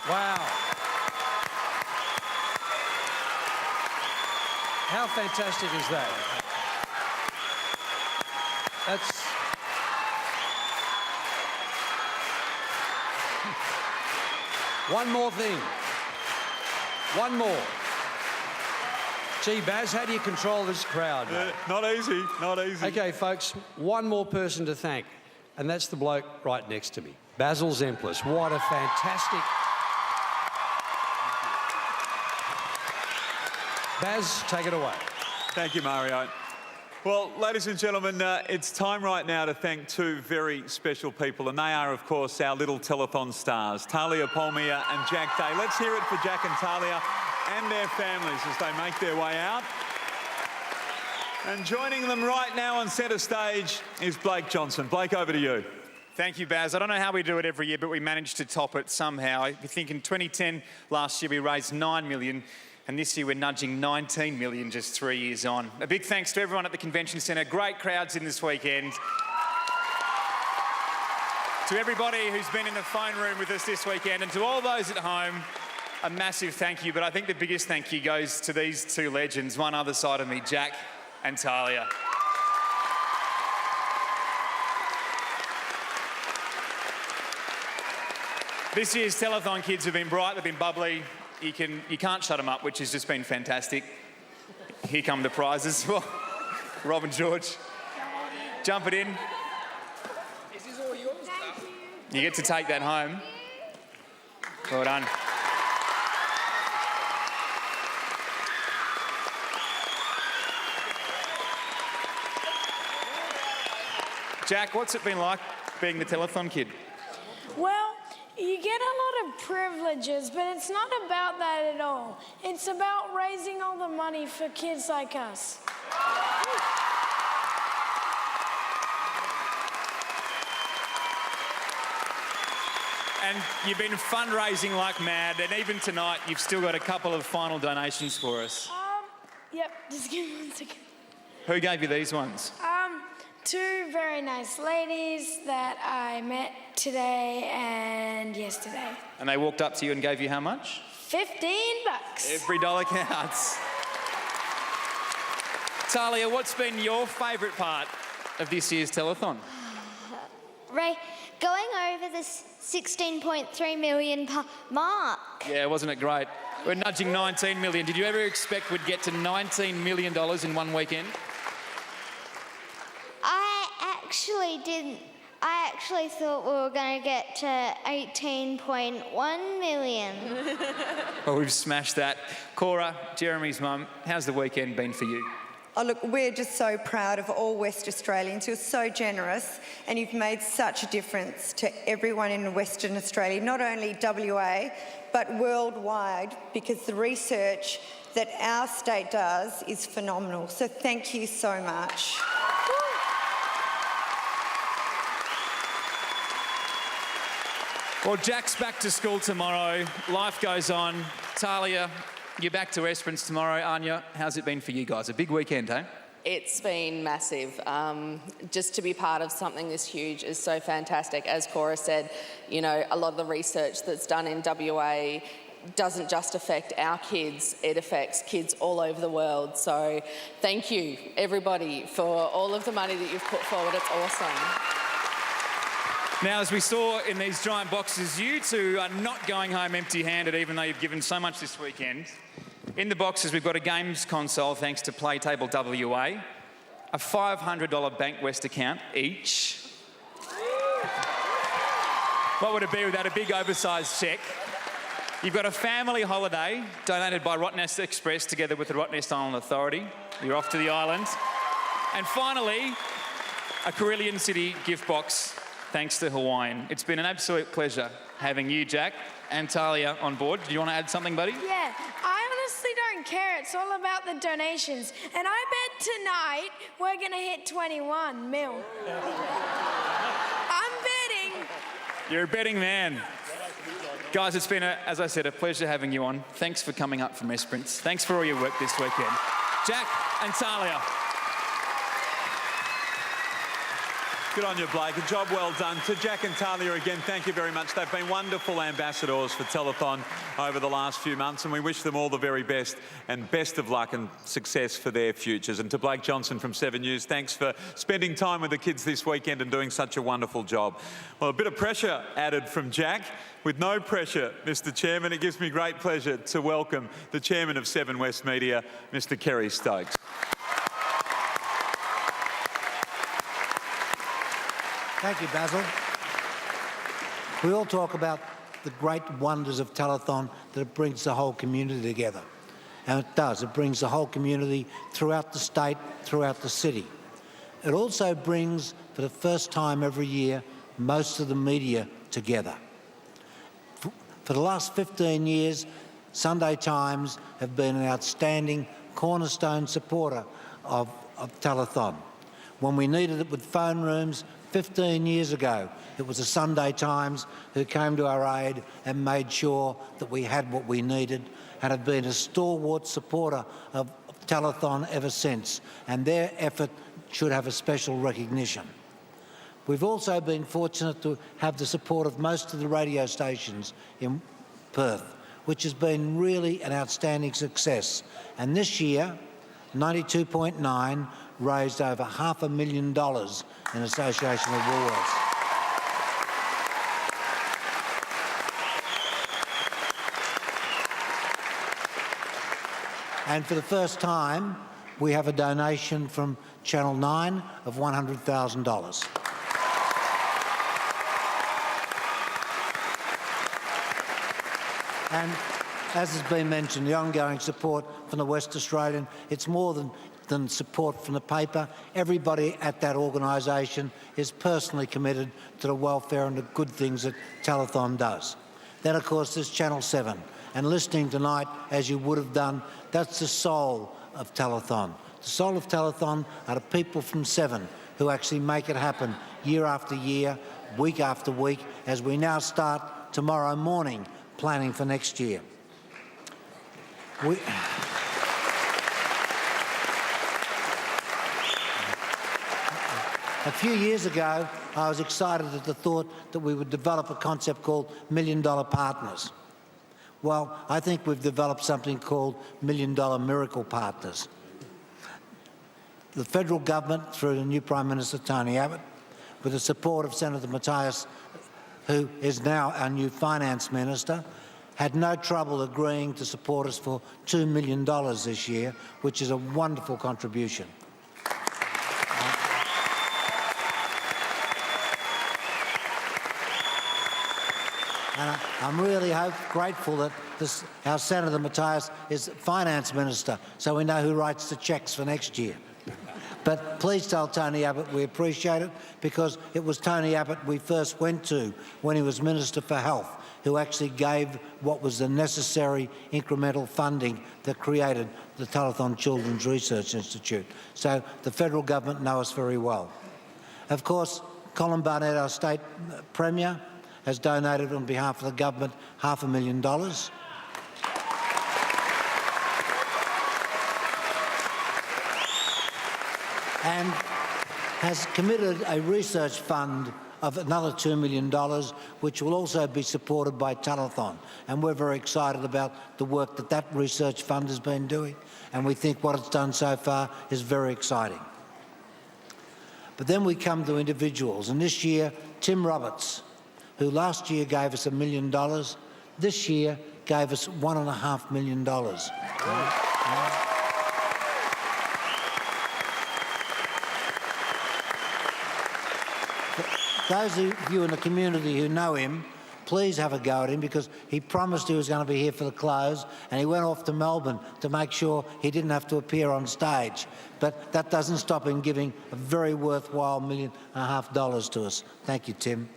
Wow. How fantastic is that? That's... One more thing. One more. Gee, Baz, how do you control this crowd, mate? Not easy, not easy. Okay, folks, one more person to thank, and that's the bloke right next to me, Basil Zemplis. What a fantastic... Baz, take it away. Thank you, Mario. Well, ladies and gentlemen, it's time right now to thank two very special people, and they are, of course, our little telethon stars, Talia Palmier and Jack Day. Let's hear it for Jack and Talia and their families as they make their way out. And joining them right now on centre stage is Blake Johnson. Blake, over to you. Thank you, Baz. I don't know how we do it every year, but we managed to top it somehow. If you think in 2010, last year, we raised $9 million. And this year we're nudging 19 million just 3 years on. A big thanks to everyone at the Convention Centre. Great crowds in this weekend. To everybody who's been in the phone room with us this weekend, and to all those at home, a massive thank you. But I think the biggest thank you goes to these two legends, one other side of me, Jack and Talia. This year's telethon kids have been bright, they've been bubbly. You can't shut them up, which has just been fantastic. Here come the prizes. Rob and George, jump it in. This is all yours, stuff. You get to take that home. Well done. Jack, what's it been like being the telethon kid? Well, you get a lot of privileges, but it's not about that at all. It's about raising all the money for kids like us. And you've been fundraising like mad, and even tonight you've still got a couple of final donations for us. Yep, just give me 1 second. Who gave you these ones? Two very nice ladies that I met today and yesterday. And they walked up to you and gave you how much? $15. Every dollar counts. Talia, what's been your favourite part of this year's telethon? Ray, going over the 16.3 million mark. Yeah, wasn't it great? We're nudging 19 million. Did you ever expect we'd get to $19 million in one weekend? I actually didn't. I actually thought we were going to get to 18.1 million. Well, we've smashed that. Cora, Jeremy's mum, how's the weekend been for you? Oh, look, we're just so proud of all West Australians. You're so generous and you've made such a difference to everyone in Western Australia, not only WA, but worldwide, because the research that our state does is phenomenal. So thank you so much. Well, Jack's back to school tomorrow. Life goes on. Talia, you're back to Esperance tomorrow. Anya, how's it been for you guys? A big weekend, eh? It's been massive. Just to be part of something this huge is so fantastic. As Cora said, you know, a lot of the research that's done in WA doesn't just affect our kids, it affects kids all over the world. So thank you, everybody, for all of the money that you've put forward. It's awesome. Now, as we saw in these giant boxes, you two are not going home empty-handed, even though you've given so much this weekend. In the boxes, we've got a games console, thanks to Playtable WA, a $500 Bankwest account each. What would it be without a big oversized cheque? You've got a family holiday donated by Rottnest Express together with the Rottnest Island Authority. You're off to the island. And finally, a Carillion City gift box, thanks to Hawaiian. It's been an absolute pleasure having you, Jack, and Talia on board. Do you want to add something, buddy? Yeah, I honestly don't care. It's all about the donations. And I bet tonight we're going to hit 21 mil. I'm betting. You're a betting man. Guys, it's been, as I said, a pleasure having you on. Thanks for coming up from Esperance. Thanks for all your work this weekend. Jack and Talia. Good on you, Blake. A job well done. To Jack and Talia again, thank you very much. They've been wonderful ambassadors for Telethon over the last few months, and we wish them all the very best and best of luck and success for their futures. And to Blake Johnson from 7 News, thanks for spending time with the kids this weekend and doing such a wonderful job. Well, a bit of pressure added from Jack. With no pressure, Mr. Chairman, it gives me great pleasure to welcome the Chairman of 7 West Media, Mr. Kerry Stokes. Thank you, Basil. We all talk about the great wonders of Telethon, that it brings the whole community together. And it does. It brings the whole community throughout the state, throughout the city. It also brings, for the first time every year, most of the media together. For the last 15 years, Sunday Times have been an outstanding cornerstone supporter of Telethon. When we needed it with phone rooms 15 years ago, it was the Sunday Times who came to our aid and made sure that we had what we needed, and have been a stalwart supporter of Telethon ever since, and their effort should have a special recognition. We've also been fortunate to have the support of most of the radio stations in Perth, which has been really an outstanding success. And this year, 92.9 raised over $500,000 in association with Woolworths. And for the first time, we have a donation from Channel 9 of $100,000. And as has been mentioned, the ongoing support from the West Australian, it's more than support from the paper. Everybody at that organisation is personally committed to the welfare and the good things that Telethon does. Then, of course, there's Channel 7. And listening tonight, as you would have done, that's the soul of Telethon. The soul of Telethon are the people from 7 who actually make it happen year after year, week after week, as we now start tomorrow morning planning for next year. A few years ago, I was excited at the thought that we would develop a concept called $1 Million Partners. Well, I think we've developed something called $1 Million Miracle Partners. The federal government, through the new Prime Minister Tony Abbott, with the support of Senator Matthias, who is now our new Finance Minister, had no trouble agreeing to support us for $2 million this year, which is a wonderful contribution. And I'm really grateful that our Senator Matthias is Finance Minister, so we know who writes the cheques for next year. But please tell Tony Abbott we appreciate it, because it was Tony Abbott we first went to when he was Minister for Health, who actually gave what was the necessary incremental funding that created the Telethon Children's Research Institute. So the federal government know us very well. Of course, Colin Barnett, our state Premier, has donated on behalf of the government $500,000. And has committed a research fund of another $2 million, which will also be supported by Telethon. And we're very excited about the work that that research fund has been doing, and we think what it's done so far is very exciting. But then we come to individuals, and this year, Tim Roberts, who last year gave us $1 million, this year gave us $1.5 million. Those of you in the community who know him, please have a go at him, because he promised he was going to be here for the close, and he went off to Melbourne to make sure he didn't have to appear on stage. But that doesn't stop him giving a very worthwhile $1.5 million to us. Thank you, Tim.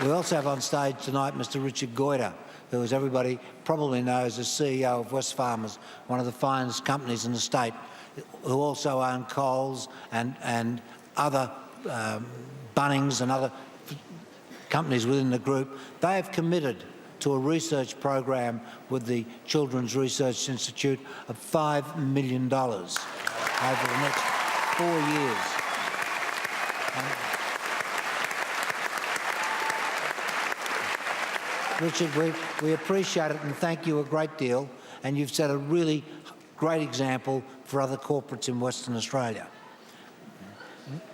We also have on stage tonight Mr. Richard Goyder, who, as everybody probably knows, is CEO of Wesfarmers, one of the finest companies in the state, who also own Coles and other Bunnings and other companies within the group. They have committed to a research program with the Children's Research Institute of $5 million over the next 4 years. Richard, we appreciate it and thank you a great deal, and you've set a really great example for other corporates in Western Australia.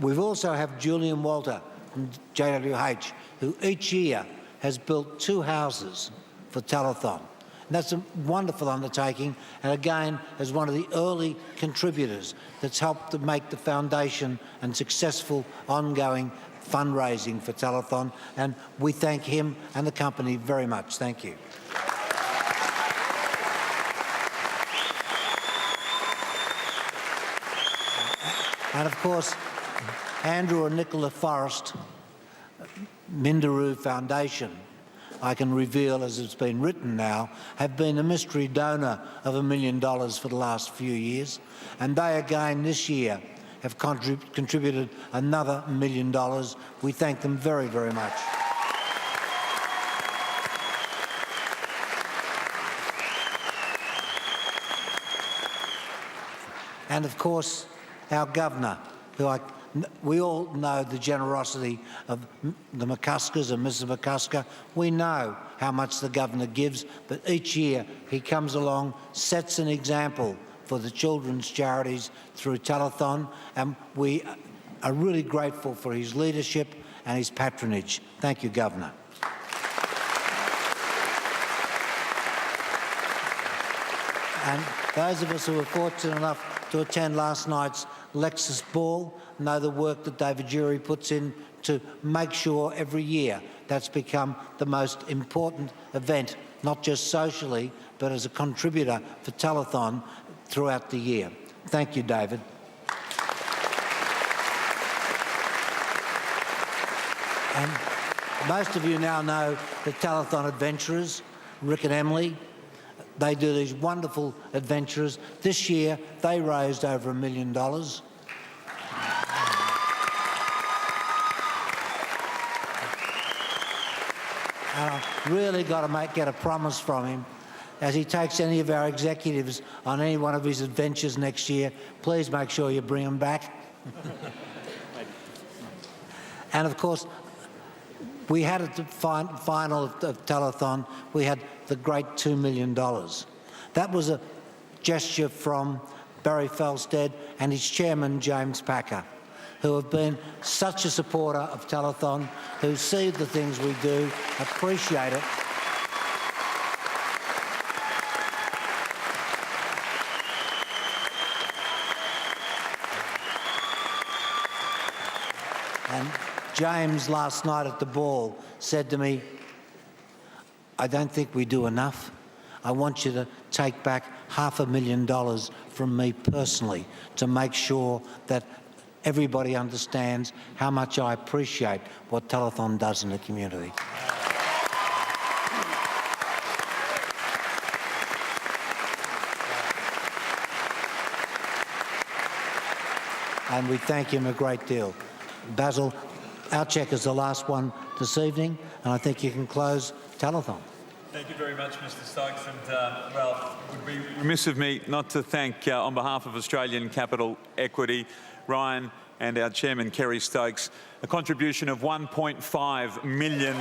We've also have Julian Walter from JWH, who each year has built 2 houses for Telethon. And that's a wonderful undertaking, and again, as one of the early contributors that's helped to make the foundation and successful ongoing fundraising for Telethon, and we thank him and the company very much. Thank you. And of course, Andrew and Nicola Forrest, Minderoo Foundation, I can reveal, as it's been written now, have been a mystery donor of $1 million for the last few years, and they again this year have contributed another $1 million. We thank them very, very much. And of course, our Governor, who we all know the generosity of the McCuskers and Mrs McCusker. We know how much the Governor gives, but each year he comes along, sets an example for the children's charities through Telethon, and we are really grateful for his leadership and his patronage. Thank you, Governor. And those of us who were fortunate enough to attend last night's Lexus Ball know the work that David Jury puts in to make sure every year that's become the most important event, not just socially, but as a contributor for Telethon throughout the year. Thank you, David. And most of you now know the Telethon adventurers, Rick and Emily. They do these wonderful adventures. This year, they raised over $1 million. And I've really got to get a promise from him. As he takes any of our executives on any one of his adventures next year, please make sure you bring them back. And of course, we had at the final of Telethon, we had the great $2 million. That was a gesture from Barry Felstead and his chairman, James Packer, who have been such a supporter of Telethon, who see the things we do, appreciate it. And James last night at the ball said to me, I don't think we do enough. I want you to take back $500,000 from me personally to make sure that everybody understands how much I appreciate what Telethon does in the community. And we thank him a great deal. Basil, our cheque is the last one this evening, and I think you can close Telethon. Thank you very much, Mr Stokes. And, well, it would be remiss of me not to thank, on behalf of Australian Capital Equity, Ryan and our chairman, Kerry Stokes, a contribution of $1.5 million.